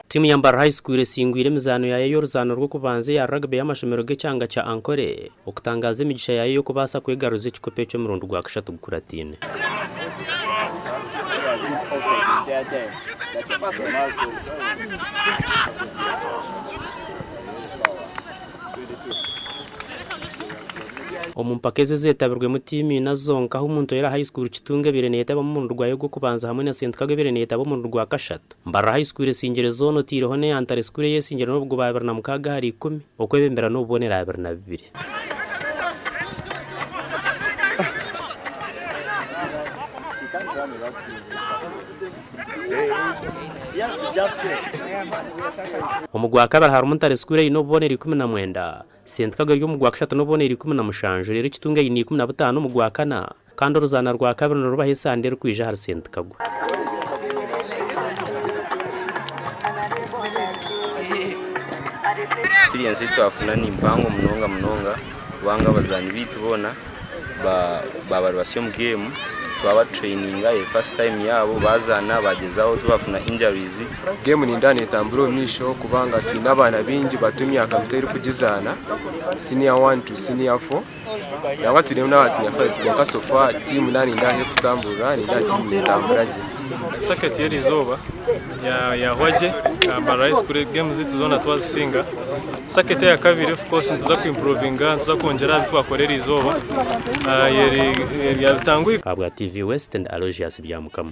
Timu ya Mbara High School singwire mizano yayo y'uruzano rwo kubanze ya rugby y'amashomero g'cyanga cya Ankore okutangaza imigisha yayo yo kubasa kwegaruza ikikope cyo mu rundo rwa kashatu gukuratine. Omumpakeze zetabirwe mu timu nazonka aho umuntu yera high school kitunge bireneta bamuntu rwayo gwo kubanza hamwe na St Kagwe bireneta bamuntu rwa kashatu. Mbara High School singere zono tireho ne Antare School yesingere no bwo babirana mukaga hari 10 okwebembera no bonera 22. Omugwa kabara hari Antare School ino bonera 19. St Kagwe ryo mugwa kashatu no bonera 16 rero kitunge yini 15 mugwa kana kandi uruzana rwa kabiri no rubahe sande rwije hari St Kagwe. Experience itwafuna ni mpango munonga wanga bazani bitubona bari basiyo mu game twaba training first time yabo bazana bagezaho tubafuna injuries. Game ni ndani tamburo misho kubanga twina abana bingi batumye akamuteri kugizana senior 1 to senior 4 yangwa turimo na senior 5 kwa kasofa team nani ndahe kutambura ni ndati team tamburaje secretary zoba ya hoje Mbara High School games zituzona twazinga secretary ya kabiri of course nziza ku improvinga nziza kongera bitwakorera izoba yari yatanguye Kabwa TV West and Aloysius Byamukama.